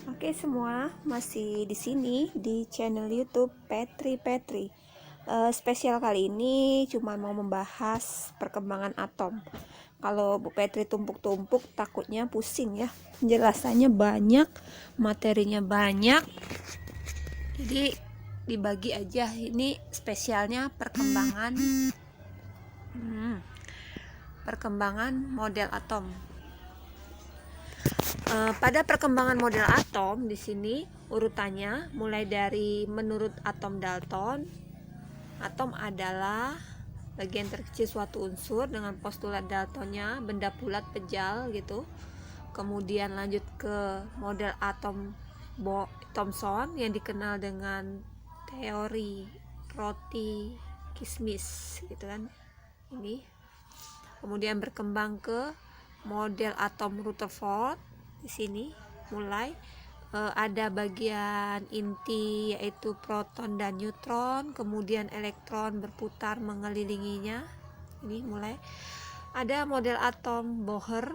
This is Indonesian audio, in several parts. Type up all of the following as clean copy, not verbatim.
Oke semua, masih di sini di channel YouTube Petri. Spesial kali ini cuma mau membahas perkembangan atom. Kalau Bu Petri tumpuk-tumpuk takutnya pusing ya. Penjelasannya banyak, materinya banyak. Jadi dibagi aja. Ini spesialnya perkembangan model atom. Pada perkembangan model atom di sini urutannya mulai dari menurut atom Dalton. Atom adalah bagian terkecil suatu unsur dengan postulat Daltonnya benda bulat pejal gitu. Kemudian lanjut ke model atom Thomson yang dikenal dengan teori roti kismis gitu kan. Ini kemudian berkembang ke model atom Rutherford. Di sini mulai ada bagian inti yaitu proton dan neutron, kemudian elektron berputar mengelilinginya. Ini mulai ada model atom Bohr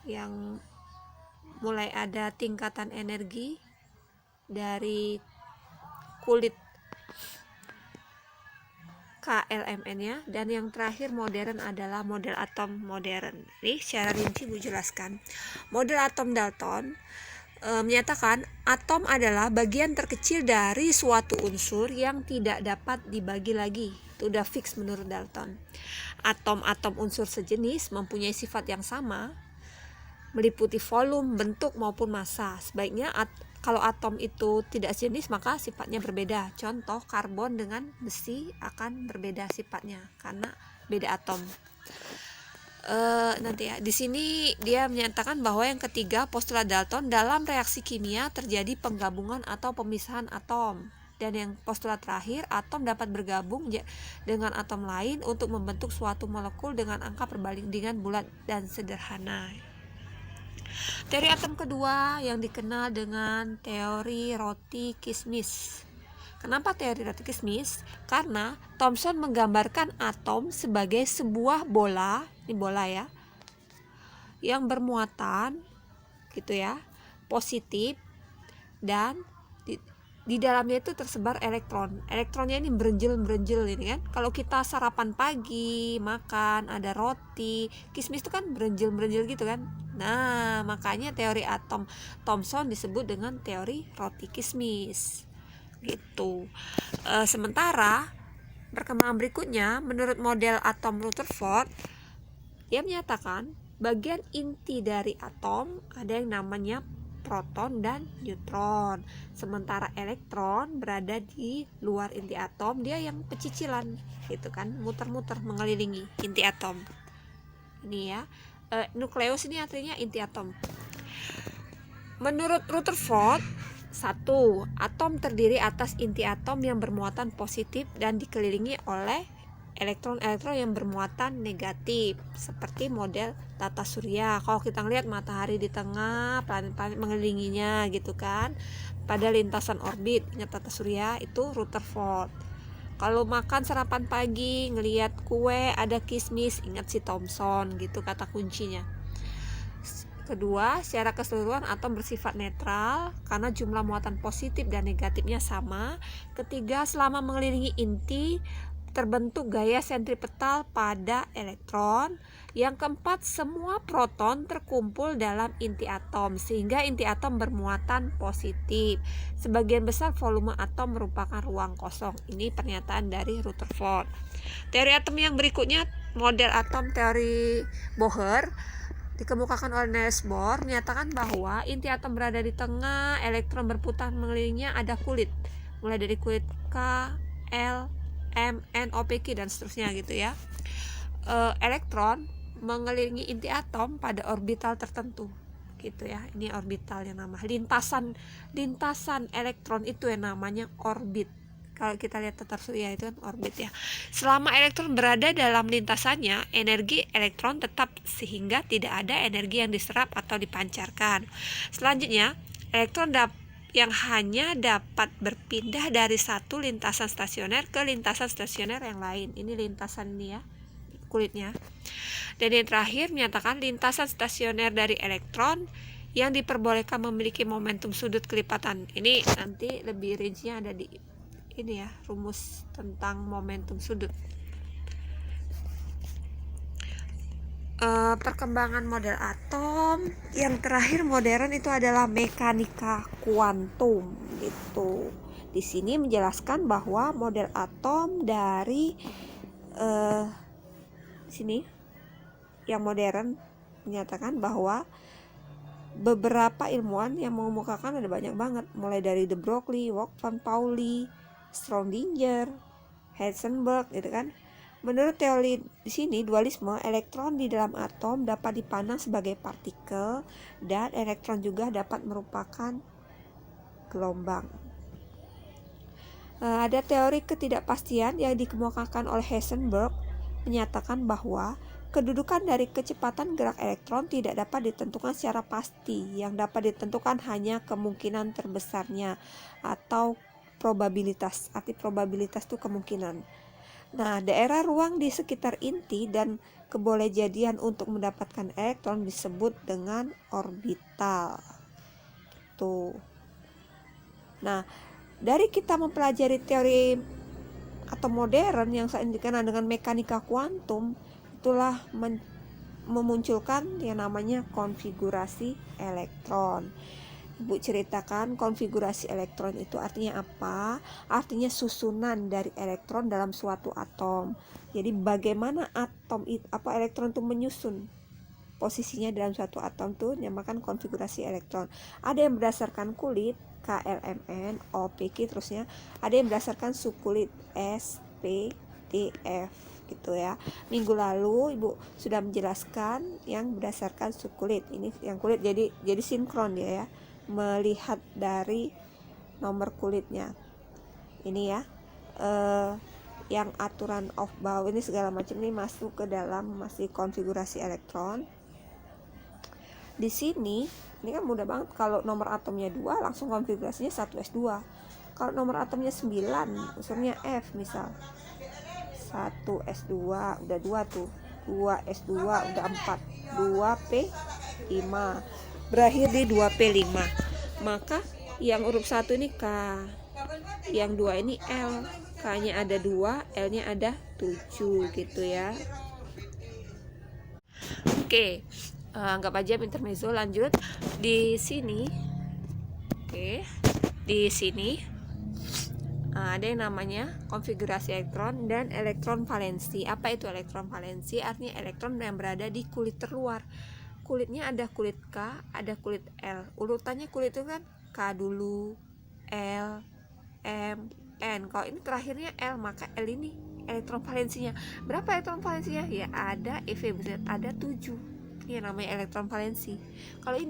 yang mulai ada tingkatan energi dari kulit KLMN-nya, dan yang terakhir modern adalah model atom modern. Nih secara rinci Bu jelaskan. Model atom Dalton menyatakan atom adalah bagian terkecil dari suatu unsur yang tidak dapat dibagi lagi. Itu udah fix menurut Dalton. Atom-atom unsur sejenis mempunyai sifat yang sama, meliputi volume, bentuk maupun massa. Sebaiknya kalau atom itu tidak sejenis maka sifatnya berbeda. Contoh karbon dengan besi akan berbeda sifatnya karena beda atom. Nanti ya di sini dia menyatakan bahwa yang ketiga postulat Dalton, dalam reaksi kimia terjadi penggabungan atau pemisahan atom, dan yang postulat terakhir atom dapat bergabung dengan atom lain untuk membentuk suatu molekul dengan angka perbandingan bulat dan sederhana. Teori atom kedua yang dikenal dengan teori roti kismis. Kenapa teori roti kismis? Karena Thomson menggambarkan atom sebagai sebuah bola, ini bola ya, yang bermuatan gitu ya, positif, dan di dalamnya itu tersebar elektron. Elektronnya ini berenjel ini kan. Kalau kita sarapan pagi, makan ada roti, kismis itu kan berenjel gitu kan. Nah, makanya teori atom Thomson disebut dengan teori roti kismis. Gitu. Sementara perkembangan berikutnya menurut model atom Rutherford, dia menyatakan bagian inti dari atom ada yang namanya proton dan neutron, sementara elektron berada di luar inti atom, dia yang pecicilan gitu kan, muter-muter mengelilingi inti atom. Ini ya, nukleus ini artinya inti atom. Menurut Rutherford, satu, atom terdiri atas inti atom yang bermuatan positif dan dikelilingi oleh elektron-elektron yang bermuatan negatif, seperti model tata surya. Kalau kita lihat matahari di tengah, planet-planet mengelilinginya gitu kan, pada lintasan orbit. Ingat tata surya itu Rutherford. Kalau makan sarapan pagi, ngelihat kue ada kismis, ingat si Thomson gitu kata kuncinya. Kedua, secara keseluruhan atom bersifat netral karena jumlah muatan positif dan negatifnya sama. Ketiga, selama mengelilingi inti terbentuk gaya sentripetal pada elektron. Yang keempat, semua proton terkumpul dalam inti atom sehingga inti atom bermuatan positif. Sebagian besar volume atom merupakan ruang kosong. Ini pernyataan dari Rutherford. Teori atom yang berikutnya, model atom teori Bohr, dikemukakan oleh Niels Bohr, menyatakan bahwa inti atom berada di tengah, elektron berputar mengelilingnya, ada kulit, mulai dari kulit K, L, M, N, O, P, Q dan seterusnya gitu ya. Elektron mengelilingi inti atom pada orbital tertentu gitu ya. Ini orbital yang nama lintasan elektron itu yang namanya orbit. Kalau kita lihat tata surya itu kan orbit ya. Selama elektron berada dalam lintasannya, energi elektron tetap sehingga tidak ada energi yang diserap atau dipancarkan. Selanjutnya, elektron yang hanya dapat berpindah dari satu lintasan stasioner ke lintasan stasioner yang lain. Ini lintasan ini ya, kulitnya. Dan yang terakhir menyatakan lintasan stasioner dari elektron yang diperbolehkan memiliki momentum sudut kelipatan. Ini nanti lebih rinci-nya ada di ini ya, rumus tentang momentum sudut. Perkembangan model atom yang terakhir modern itu adalah mekanika kuantum gitu. Di sini menjelaskan bahwa model atom dari sini yang modern menyatakan bahwa beberapa ilmuwan yang mengemukakan ada banyak banget, mulai dari de Broglie, Wolfram-Pauli, Schrödinger, Heisenberg gitu kan. Menurut teori di sini dualisme, elektron di dalam atom dapat dipandang sebagai partikel dan elektron juga dapat merupakan gelombang. Ada teori ketidakpastian yang dikemukakan oleh Heisenberg menyatakan bahwa kedudukan dari kecepatan gerak elektron tidak dapat ditentukan secara pasti. Yang dapat ditentukan hanya kemungkinan terbesarnya atau probabilitas. Arti probabilitas itu kemungkinan. Nah, daerah ruang di sekitar inti dan kebolehjadian untuk mendapatkan elektron disebut dengan orbital. Tuh. Nah, dari kita mempelajari teori atom modern yang saat ini dikenal dengan mekanika kuantum, itulah memunculkan yang namanya konfigurasi elektron. Ibu ceritakan konfigurasi elektron itu artinya apa? Artinya susunan dari elektron dalam suatu atom. Jadi bagaimana elektron itu menyusun posisinya dalam suatu atom itu dinamakan konfigurasi elektron. Ada yang berdasarkan kulit KLMN, OPK terusnya. Ada yang berdasarkan subkulit SPDF gitu ya. Minggu lalu Ibu sudah menjelaskan yang berdasarkan subkulit. Ini yang kulit jadi sinkron dia ya. Melihat dari nomor kulitnya ini ya, yang aturan Aufbau ini segala macam ini masuk ke dalam masih konfigurasi elektron. Di sini ini kan mudah banget, kalau nomor atomnya 2 langsung konfigurasinya 1s2. Kalau nomor atomnya 9 unsurnya F misal 1s2 udah 2 tuh, 2s2 udah 4, 2p5 berakhir di 2p5. Maka yang huruf 1 ini K, yang 2 ini L. K-nya ada 2, L-nya ada 7 gitu ya. Oke, anggap aja intermezzo. Lanjut di sini. Oke, di sini ada yang namanya konfigurasi elektron dan elektron valensi. Apa itu elektron valensi? Artinya elektron yang berada di kulit terluar. Kulitnya ada kulit K, ada kulit L. Urutannya kulit itu kan K dulu, L, M, N. Kalau ini terakhirnya L, maka L ini elektron valensinya. Berapa elektron valensinya? Ya ada EV, ada 7. Ini namanya elektron valensi. Kalau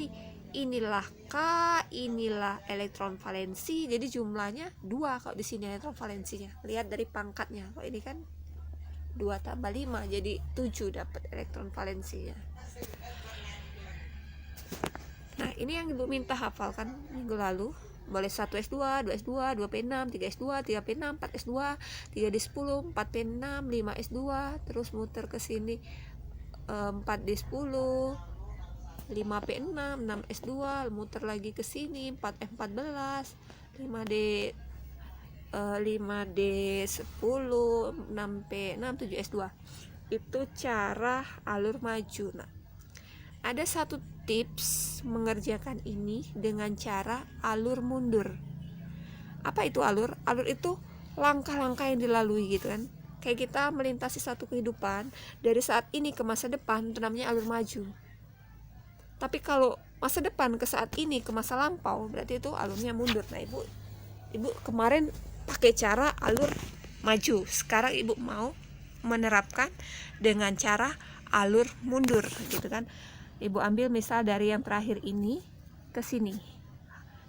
inilah K, inilah elektron valensi. Jadi jumlahnya 2 kalau di sini elektron valensinya. Lihat dari pangkatnya. Kalau ini kan 2 tambah 5 jadi 7 dapat elektron valensinya. Nah, ini yang Ibu minta hafalkan minggu lalu. Boleh 1s2, 2s2, 2p6, 3s2, 3p6, 4s2, 3d10, 4p6, 5s2, terus muter ke sini 4d10, 5p6, 6s2, muter lagi ke sini 4f14, 5d 5d10, 6p6, 7s2. Itu cara alur maju. Nah, ada satu tips mengerjakan ini dengan cara alur mundur. Apa itu alur? Alur itu langkah-langkah yang dilalui gitu kan. Kayak kita melintasi satu kehidupan dari saat ini ke masa depan, itu namanya alur maju. Tapi kalau masa depan ke saat ini ke masa lampau, berarti itu alurnya mundur. Nah, Ibu kemarin pakai cara alur maju. Sekarang Ibu mau menerapkan dengan cara alur mundur gitu kan. Ibu ambil misal dari yang terakhir ini ke sini.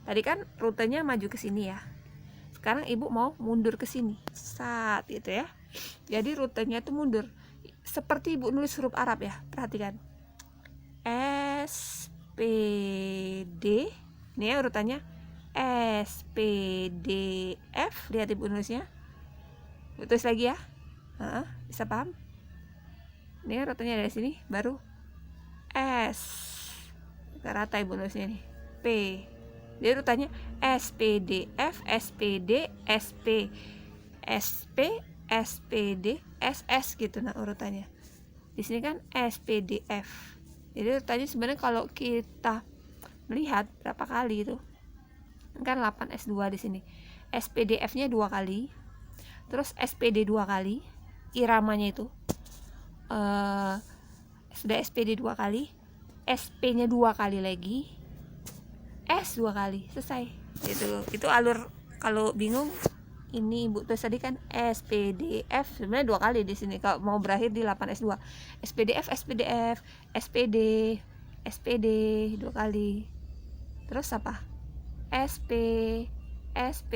Tadi kan rutenya maju ke sini ya. Sekarang Ibu mau mundur ke sini. Saat gitu ya. Jadi rutenya itu mundur. Seperti Ibu nulis huruf Arab ya. Perhatikan. S P D. Ini ya urutannya. S P D F. Lihat Ibu nulisnya. Ibu tulis lagi ya. Bisa paham? Ini ya rutenya dari sini baru S Gak rata ibu nulisnya nih. P. Jadi urutannya SPDF, SPD, SP, SP, SPD, SS gitu nah urutannya. Di sini kan SPDF. Jadi urutannya sebenarnya kalau kita melihat berapa kali itu kan 8 S2 di sini. SPDF-nya 2 kali. Terus SPD 2 kali. Iramanya itu sudah SPD 2 kali, SP-nya 2 kali lagi, S 2 kali, selesai. Itu alur. Kalau bingung ini ibu tulis tadi kan SPDF sebenarnya 2 kali di sini kalau mau berakhir di 8 S2. SPDF, SPDF, SPD, SPD 2 kali. Terus apa? SP, SP,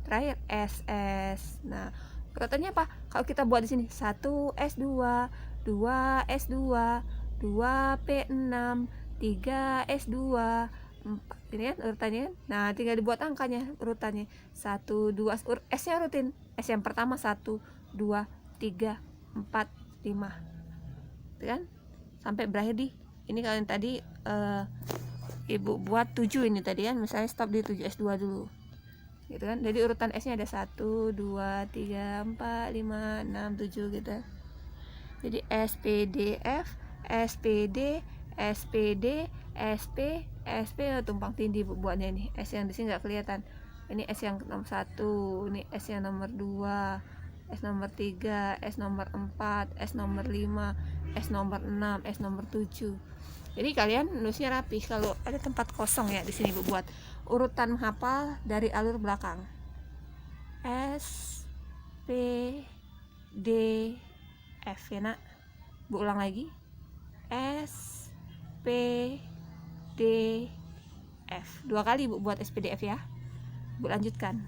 terakhir SS. Nah, urutannya apa? Kalau kita buat di sini 1 S2, 2 S2, 2 P6, 3 S2, 4. Ini kan urutannya. Nah, tinggal dibuat angkanya urutannya. 1 2 S-nya rutin. S yang pertama 1 2 3 4 5. Itu kan? Sampai berakhir di ini. Kalau yang tadi ibu buat 7 ini tadi kan, misalnya stop di 7 S2 dulu. Gitu kan. Jadi urutan S-nya ada 1 2 3 4 5 6 7 gitu. Jadi SPDF, SPD, SPD, SP, SP tumpang tindih buatnya ini. S yang di sini nggak kelihatan. Ini S yang nomor 1, ini S yang nomor 2, S nomor 3, S nomor 4, S nomor 5, S nomor 6, S nomor 7. Jadi kalian nulisnya rapi. Kalau ada tempat kosong ya di sini Bu buat urutan menghafal dari alur belakang. S P D F ya nak. Bu ulang lagi. S P D F. 2 kali Bu buat SPDF ya. Bu lanjutkan.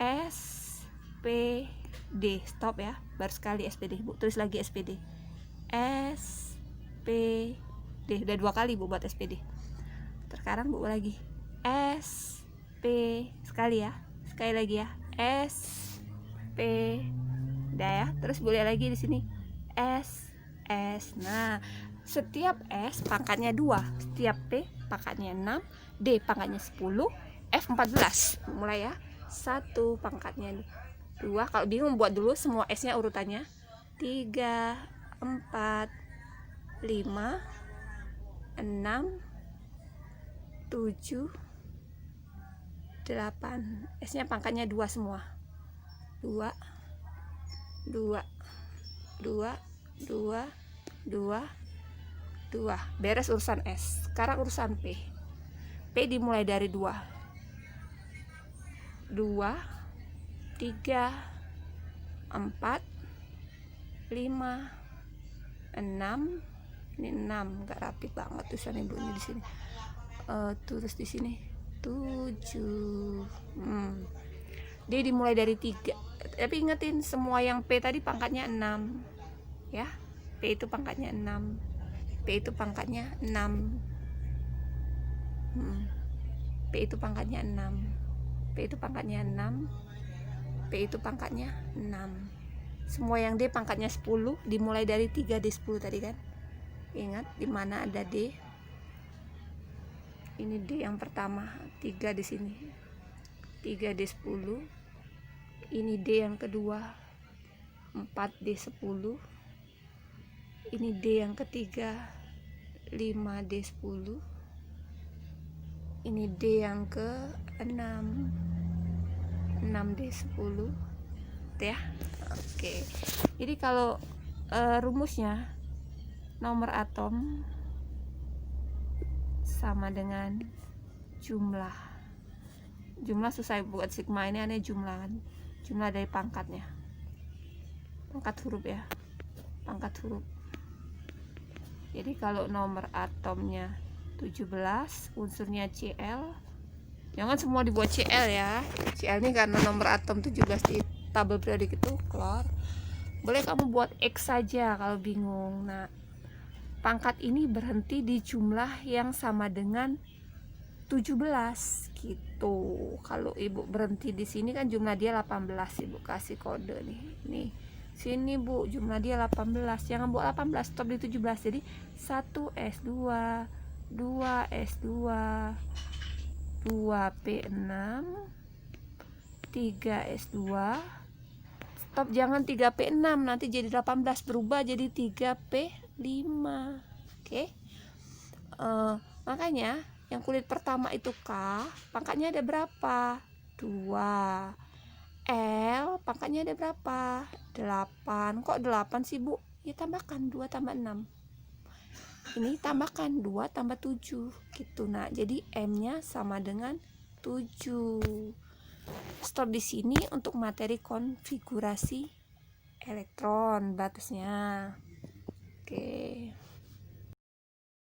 S P D, stop ya. Baru sekali SPD. Bu tulis lagi SPD. S P D. Udah 2 kali Bu buat SPD. Sekarang Bu lagi. S P sekali ya. Sekali lagi ya. S P. Udah ya. Terus boleh lagi di sini. S S. Nah, setiap S pangkatnya 2, setiap P pangkatnya 6, D pangkatnya 10, F 14. Mulai ya. 1 pangkatnya 2. Kalau bingung buat dulu semua S-nya urutannya. 3 4 5 6 7 8. S-nya pangkatnya 2 semua. 2 2 2 2 2 2. Beres urusan S. Sekarang urusan P. P dimulai dari 2 2 3 4 5 6. Ini 6 enggak rapi banget tulisan ibunya di sini. Terus di sini 7. Dia dimulai dari 3. Tapi ingetin semua yang P tadi pangkatnya 6 ya. P itu pangkatnya 6. P itu pangkatnya 6. P itu pangkatnya 6. P itu pangkatnya 6. P itu pangkatnya 6. Semua yang D pangkatnya 10 dimulai dari 3 D10 tadi kan. Ingat di mana ada D. Ini D yang pertama, 3 di sini. 3 D10. Ini D yang kedua, 4 D10. Ini D yang ketiga, 5 D10. Ini D yang ke-6, 6 D10 ya. Oke. Jadi kalau rumusnya nomor atom sama dengan jumlah susah buat sigma ini aneh jumlah kan. Jumlah dari pangkatnya, pangkat huruf ya, pangkat huruf. Jadi kalau nomor atomnya 17, unsurnya Cl, jangan semua dibuat Cl ya. Cl ini karena nomor atom 17 di tabel periodik itu keluar. Boleh kamu buat X saja kalau bingung. Nah, pangkat ini berhenti di jumlah yang sama dengan 17 gitu. Kalau ibu berhenti di sini kan jumlah dia 18, ibu kasih kode nih sini Bu, jumlah dia 18. Jangan buat 18, stop di 17. Jadi 1 S2, 2S2, 2P6, 3S2. Stop, jangan 3P6, nanti jadi 18, berubah jadi 3P5. Oke. Makanya yang kulit pertama itu K, pangkatnya ada berapa? 2. L, pangkatnya ada berapa? 8. Kok 8 sih, Bu? Ya tambahkan 2 tambah 6. Ini tambahkan 2 tambah 7 gitu. Nah, jadi M-nya sama dengan 7. Stop di sini untuk materi konfigurasi elektron batasnya. Oke.